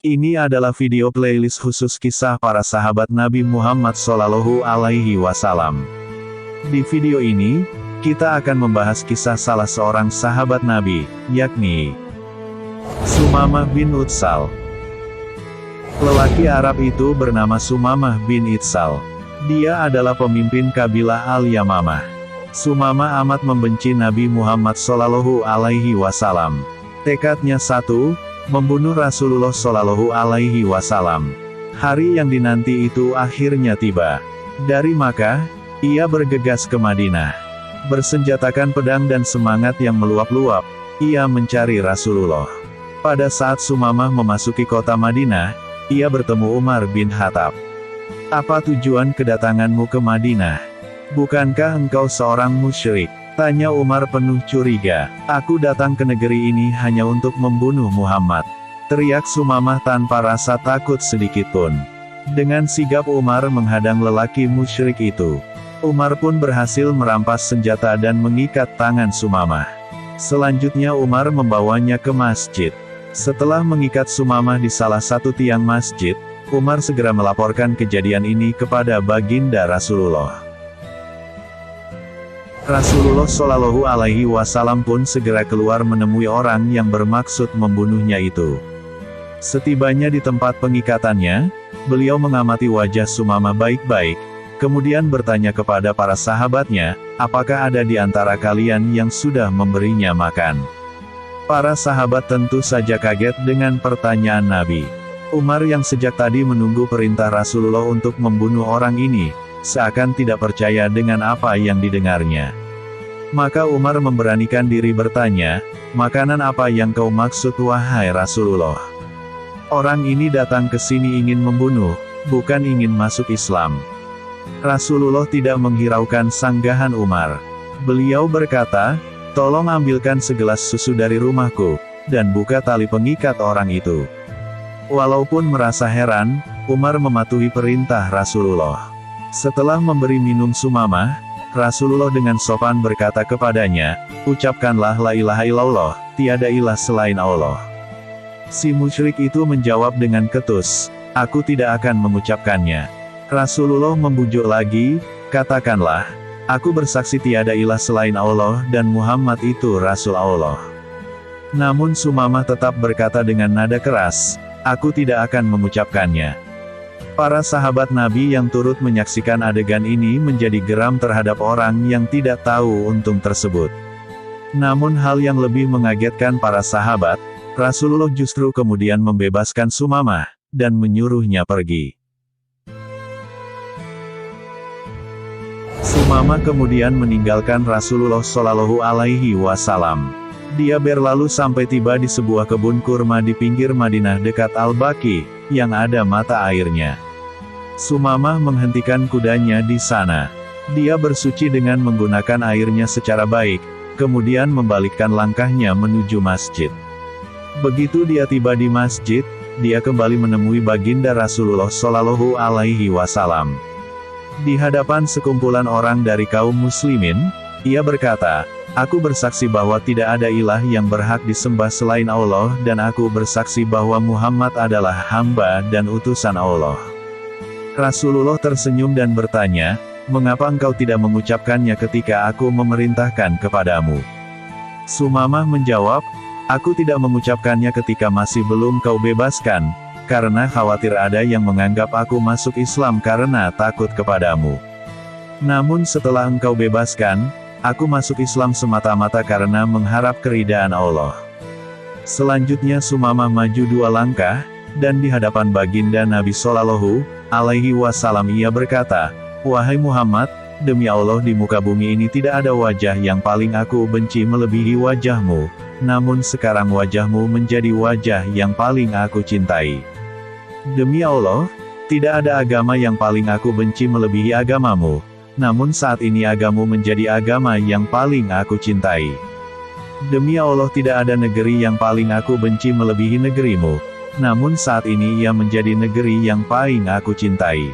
Ini adalah video playlist khusus kisah para sahabat Nabi Muhammad SAW. Di video ini, kita akan membahas kisah salah seorang sahabat Nabi, yakni Sumamah bin Utsal. Lelaki Arab itu bernama Sumamah bin Utsal. Dia adalah pemimpin kabilah Al-Yamamah. Sumamah amat membenci Nabi Muhammad SAW. Tekadnya satu, membunuh Rasulullah SAW. Hari yang dinanti itu akhirnya tiba. Dari Makkah, ia bergegas ke Madinah. Bersenjatakan pedang dan semangat yang meluap-luap, ia mencari Rasulullah. Pada saat Sumamah memasuki kota Madinah, ia bertemu Umar bin Khattab. "Apa tujuan kedatanganmu ke Madinah? Bukankah engkau seorang musyrik?" tanya Umar penuh curiga. "Aku datang ke negeri ini hanya untuk membunuh Muhammad," teriak Sumamah tanpa rasa takut sedikitpun. Dengan sigap Umar menghadang lelaki musyrik itu. Umar pun berhasil merampas senjata dan mengikat tangan Sumamah. Selanjutnya Umar membawanya ke masjid. Setelah mengikat Sumamah di salah satu tiang masjid, Umar segera melaporkan kejadian ini kepada baginda Rasulullah. Rasulullah SAW pun segera keluar menemui orang yang bermaksud membunuhnya itu. Setibanya di tempat pengikatannya, beliau mengamati wajah Sumamah baik-baik, kemudian bertanya kepada para sahabatnya, "Apakah ada di antara kalian yang sudah memberinya makan?" Para sahabat tentu saja kaget dengan pertanyaan Nabi. Umar yang sejak tadi menunggu perintah Rasulullah untuk membunuh orang ini, seakan tidak percaya dengan apa yang didengarnya. Maka Umar memberanikan diri bertanya, "Makanan apa yang kau maksud wahai Rasulullah? Orang ini datang ke sini ingin membunuh, bukan ingin masuk Islam." Rasulullah tidak menghiraukan sanggahan Umar. Beliau berkata, "Tolong ambilkan segelas susu dari rumahku, dan buka tali pengikat orang itu." Walaupun merasa heran, Umar mematuhi perintah Rasulullah. Setelah memberi minum Sumamah, Rasulullah dengan sopan berkata kepadanya, "Ucapkanlah la ilaha illallah, tiada ilah selain Allah." Si musyrik itu menjawab dengan ketus, "Aku tidak akan mengucapkannya." Rasulullah membujuk lagi, "Katakanlah, aku bersaksi tiada ilah selain Allah dan Muhammad itu Rasul Allah." Namun Sumamah tetap berkata dengan nada keras, "Aku tidak akan mengucapkannya." Para sahabat Nabi yang turut menyaksikan adegan ini menjadi geram terhadap orang yang tidak tahu untung tersebut. Namun hal yang lebih mengagetkan para sahabat, Rasulullah justru kemudian membebaskan Sumamah, dan menyuruhnya pergi. Sumamah kemudian meninggalkan Rasulullah SAW. Dia berlalu sampai tiba di sebuah kebun kurma di pinggir Madinah dekat Al-Baqi, yang ada mata airnya. Sumamah menghentikan kudanya di sana. Dia bersuci dengan menggunakan airnya secara baik, kemudian membalikkan langkahnya menuju masjid. Begitu dia tiba di masjid, dia kembali menemui baginda Rasulullah SAW. Di hadapan sekumpulan orang dari kaum muslimin, ia berkata, "Aku bersaksi bahwa tidak ada ilah yang berhak disembah selain Allah dan aku bersaksi bahwa Muhammad adalah hamba dan utusan Allah." Rasulullah tersenyum dan bertanya, "Mengapa engkau tidak mengucapkannya ketika aku memerintahkan kepadamu?" Sumamah menjawab, "Aku tidak mengucapkannya ketika masih belum kau bebaskan, karena khawatir ada yang menganggap aku masuk Islam karena takut kepadamu. Namun setelah engkau bebaskan, aku masuk Islam semata-mata karena mengharap keridaan Allah." Selanjutnya Sumamah maju 2 langkah, dan di hadapan baginda Nabi SAW ia berkata, "Wahai Muhammad, demi Allah di muka bumi ini tidak ada wajah yang paling aku benci melebihi wajahmu, namun sekarang wajahmu menjadi wajah yang paling aku cintai. Demi Allah, tidak ada agama yang paling aku benci melebihi agamamu, namun saat ini agamu menjadi agama yang paling aku cintai. Demi Allah tidak ada negeri yang paling aku benci melebihi negerimu, namun saat ini ia menjadi negeri yang paling aku cintai."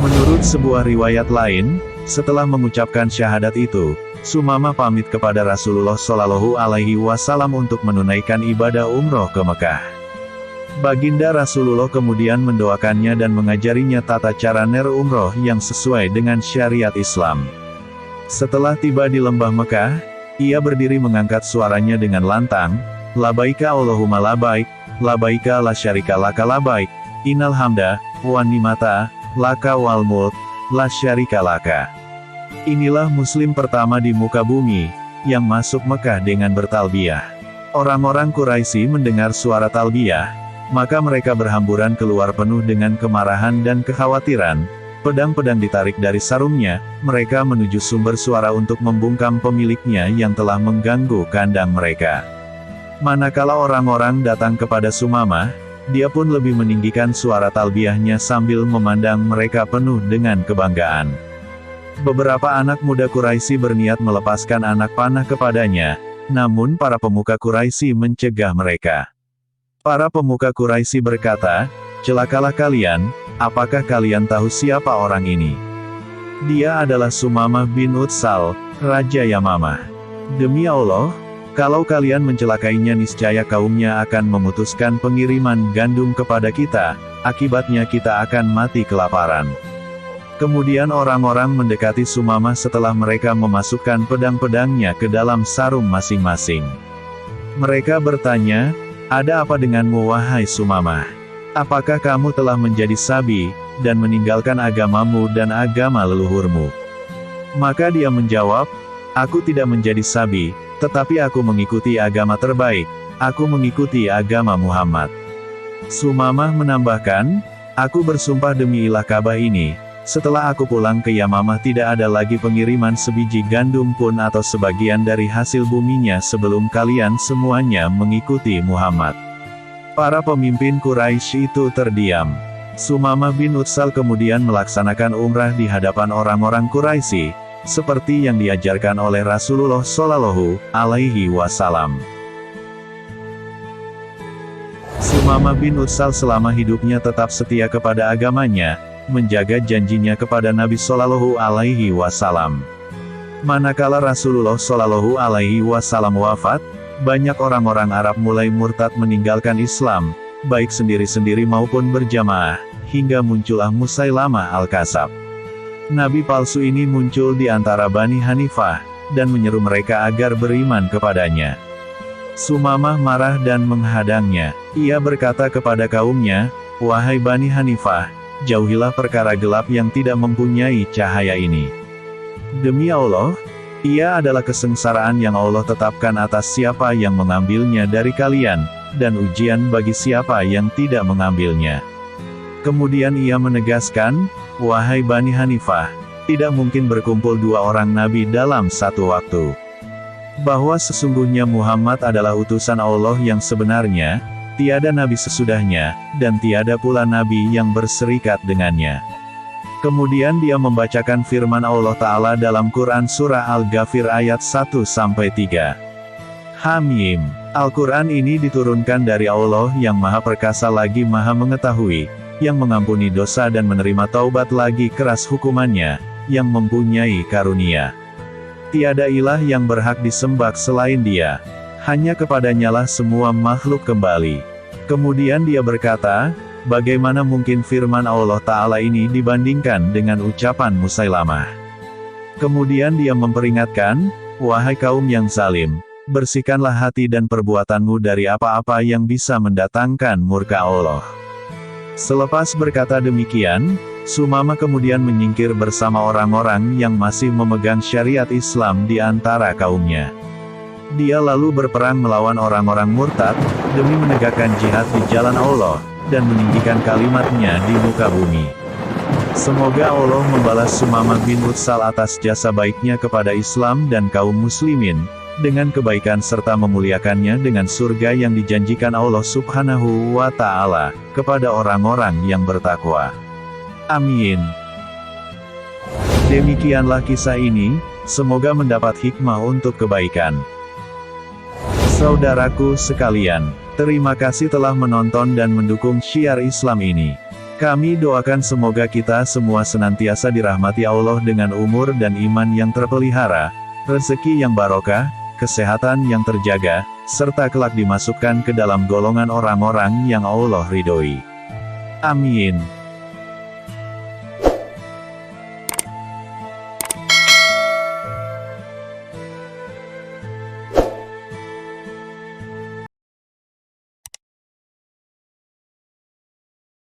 Menurut sebuah riwayat lain, setelah mengucapkan syahadat itu, Sumamah pamit kepada Rasulullah Shallallahu Alaihi Wasallam untuk menunaikan ibadah umroh ke Mekah. Baginda Rasulullah kemudian mendoakannya dan mengajarinya tata cara ner umroh yang sesuai dengan syariat Islam. Setelah tiba di lembah Mekah, ia berdiri mengangkat suaranya dengan lantang, Labaika Allahumma labaik, labaika la syarika laka labaik, innal hamda, wan nimata, laka wal mulk, la syarika laka. Inilah muslim pertama di muka bumi, yang masuk Mekah dengan bertalbiyah. Orang-orang Quraisy mendengar suara talbiyah, maka mereka berhamburan keluar penuh dengan kemarahan dan kekhawatiran. Pedang-pedang ditarik dari sarungnya, mereka menuju sumber suara untuk membungkam pemiliknya yang telah mengganggu kandang mereka. Manakala orang-orang datang kepada Sumamah, dia pun lebih meninggikan suara talbiyahnya sambil memandang mereka penuh dengan kebanggaan. Beberapa anak muda Quraisy berniat melepaskan anak panah kepadanya, namun para pemuka Quraisy mencegah mereka. Para pemuka Quraisy berkata, "Celakalah kalian, apakah kalian tahu siapa orang ini? Dia adalah Sumamah bin Utsal, Raja Yamamah. Demi Allah, kalau kalian mencelakainya niscaya kaumnya akan memutuskan pengiriman gandum kepada kita, akibatnya kita akan mati kelaparan." Kemudian orang-orang mendekati Sumamah setelah mereka memasukkan pedang-pedangnya ke dalam sarung masing-masing. Mereka bertanya, "Ada apa denganmu wahai Sumamah? Apakah kamu telah menjadi sabi, dan meninggalkan agamamu dan agama leluhurmu?" Maka dia menjawab, "Aku tidak menjadi sabi, tetapi aku mengikuti agama terbaik, aku mengikuti agama Muhammad." Sumamah menambahkan, "Aku bersumpah demi ilah Ka'bah ini, setelah aku pulang ke Yamamah tidak ada lagi pengiriman sebiji gandum pun atau sebagian dari hasil buminya sebelum kalian semuanya mengikuti Muhammad." Para pemimpin Quraisy itu terdiam. Sumamah bin Utsal kemudian melaksanakan umrah di hadapan orang-orang Quraisy, seperti yang diajarkan oleh Rasulullah Shallallahu Alaihi Wasallam. Sumamah bin Utsal selama hidupnya tetap setia kepada agamanya, menjaga janjinya kepada Nabi Shallallahu Alaihi Wasallam. Manakala Rasulullah Shallallahu Alaihi Wasallam wafat, banyak orang-orang Arab mulai murtad meninggalkan Islam, baik sendiri-sendiri maupun berjamaah, hingga muncullah Musailamah al-Kadzdzab. Nabi palsu ini muncul di antara Bani Hanifah, dan menyeru mereka agar beriman kepadanya. Sumamah marah dan menghadangnya. Ia berkata kepada kaumnya, "Wahai Bani Hanifah, jauhilah perkara gelap yang tidak mempunyai cahaya ini. Demi Allah, ia adalah kesengsaraan yang Allah tetapkan atas siapa yang mengambilnya dari kalian, dan ujian bagi siapa yang tidak mengambilnya." Kemudian ia menegaskan, "Wahai Bani Hanifah, tidak mungkin berkumpul dua orang nabi dalam satu waktu. Bahwa sesungguhnya Muhammad adalah utusan Allah yang sebenarnya, tiada nabi sesudahnya, dan tiada pula nabi yang berserikat dengannya." Kemudian dia membacakan firman Allah Ta'ala dalam Quran Surah Al-Ghafir ayat 1-3. Hamim. Al-Quran ini diturunkan dari Allah yang Maha Perkasa lagi Maha Mengetahui, yang mengampuni dosa dan menerima taubat lagi keras hukumannya, yang mempunyai karunia. Tiada ilah yang berhak disembah selain Dia. Hanya kepadanyalah semua makhluk kembali. Kemudian dia berkata, bagaimana mungkin firman Allah Ta'ala ini dibandingkan dengan ucapan Musailamah? Kemudian dia memperingatkan, wahai kaum yang zalim, bersihkanlah hati dan perbuatanmu dari apa-apa yang bisa mendatangkan murka Allah. Selepas berkata demikian, Sumamah kemudian menyingkir bersama orang-orang yang masih memegang syariat Islam di antara kaumnya. Dia lalu berperang melawan orang-orang murtad, demi menegakkan jihad di jalan Allah, dan meninggikan kalimatnya di muka bumi. Semoga Allah membalas Sumamah bin Utsal atas jasa baiknya kepada Islam dan kaum muslimin, dengan kebaikan serta memuliakannya dengan surga yang dijanjikan Allah Subhanahu wa Ta'ala, kepada orang-orang yang bertakwa. Amin. Demikianlah kisah ini, semoga mendapat hikmah untuk kebaikan. Saudaraku sekalian, terima kasih telah menonton dan mendukung syiar Islam ini. Kami doakan semoga kita semua senantiasa dirahmati Allah dengan umur dan iman yang terpelihara, rezeki yang barokah, kesehatan yang terjaga, serta kelak dimasukkan ke dalam golongan orang-orang yang Allah ridhoi. Amin.